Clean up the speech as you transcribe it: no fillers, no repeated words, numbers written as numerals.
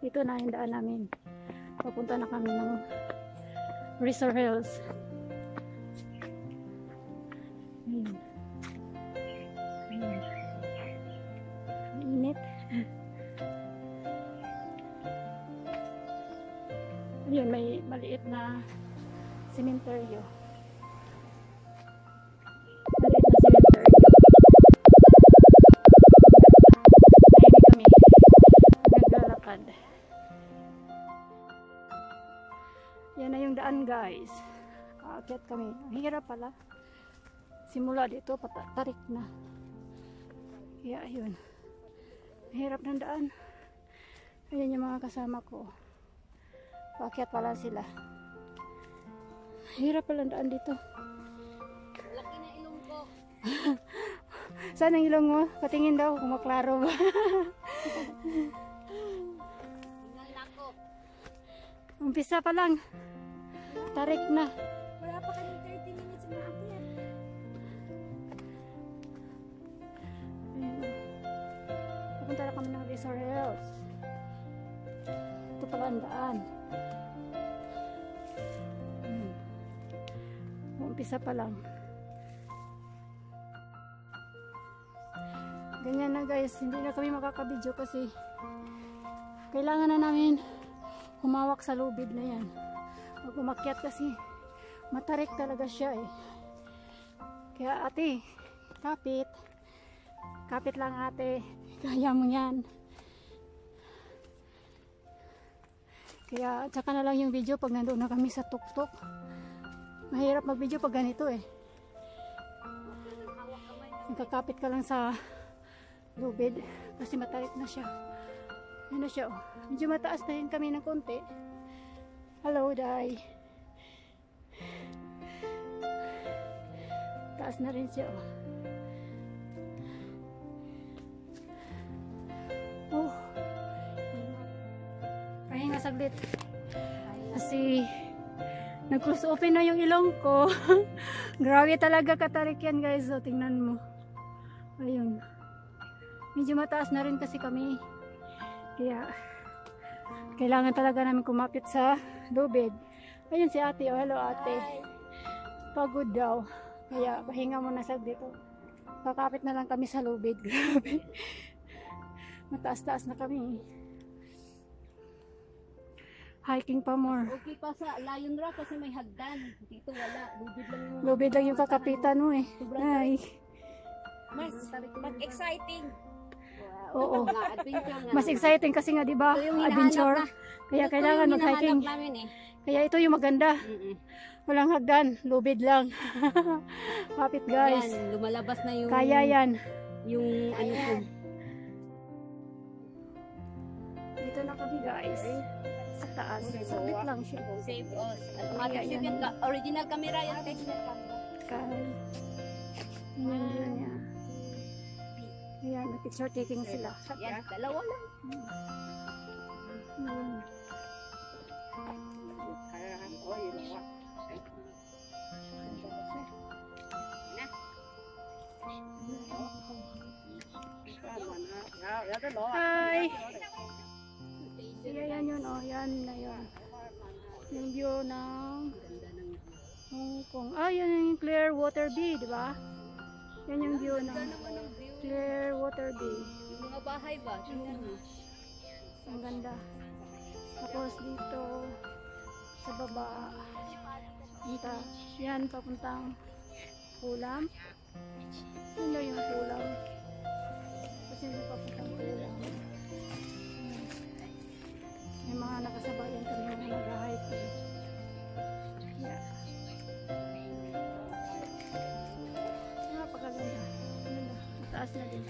Ito na yung daan namin. Papunta na kami ng Resort Hills. Ayan. Ayan. Init. Ayun, may maliit na sementeryo. Maliit na sementeryo. Tahimik kami. Naglalakad. Yan na yung daan, guys. Aakyat kami. Ang hirap pala. Simula dito, tarik na. Kaya ayun. Ang hirap ng daan. Ayan yung mga kasama ko. Paakyat pala sila. Hirap pala ang daan dito. Laki na ilong ko. Saan ang ilong mo? Patingin daw kung maklaro ba. Tingnan ako. Umpisa pa lang. Tarik na. Wala pa kami 30 minutes maakyat. Ayan. Pupunta na kami ng Resort Hills. Ito pala ang daan. Umpisa pa lang. Ganyan na, guys. Hindi na kami makakabidyo kasi kailangan na namin humawak sa lubid na yan. Huwag umakyat kasi matarik talaga siya eh. Kaya ate, kapit. Kapit lang ate. Kaya mo yan. Kaya tsaka na lang yung video pag nandoon na kami sa tuktok. Mahirap mag-video pag ganito eh. Nagkakapit ka lang sa lubid kasi matarik na siya. Yan na siya oh. Medyo mataas na rin kami ng konti. Hello, Day. Taas na rin siya oh. Oh. Pahinga saglit. Kasi nag-close open na yung ilong ko. Grabe talaga katarik yan, guys. So, tingnan mo. Ayun. Medyo mataas na rin kasi kami. Kaya, kailangan talaga namin kumapit sa lubid. Ayun si ate. Oh, hello ate. Pagod daw. Kaya, pahinga muna saglit. Oh. Kakapit na lang kami sa lubid. Grabe. Mataas-taas na kami. Hiking pa more. Okay pa sa Lion Rock kasi may hagdan. Dito wala. Lubid lang yung kakapitan mo eh. Ay. Mas exciting. Oo. Adventure nga. Mas exciting kasi nga 'di ba? Adventure. Kaya kailangan mag-hiking. Kaya ito yung maganda. Walang hagdan, lubid lang. Kapit, guys. Yan, lumalabas na yung Kaya yan. Yung ano ko. Dito na kami, guys. Sa taas. Sabit lang siya. Save us. Automatic save yan. Original camera yan. Kaya. Yan yun niya. Ayan, picture taking sila. Yan, dalawa lang. Hi! Yan yun, oh. Yan na yun. Yung view ng Hong Kong. Ah, yan yung Clearwater Bay, di ba? Yan yung view ng Clearwater Bay. Yung mga bahay ba? Tingnan mo. Ang ganda. Tapos dito sa baba. Punta. Yan, papuntang Kulam. Yan na yung Kulam. Kasi yung papuntang Kulam. May mga nakasabayan kami yung nag-hiking. Yeah. Napakaganda. Mataas na din.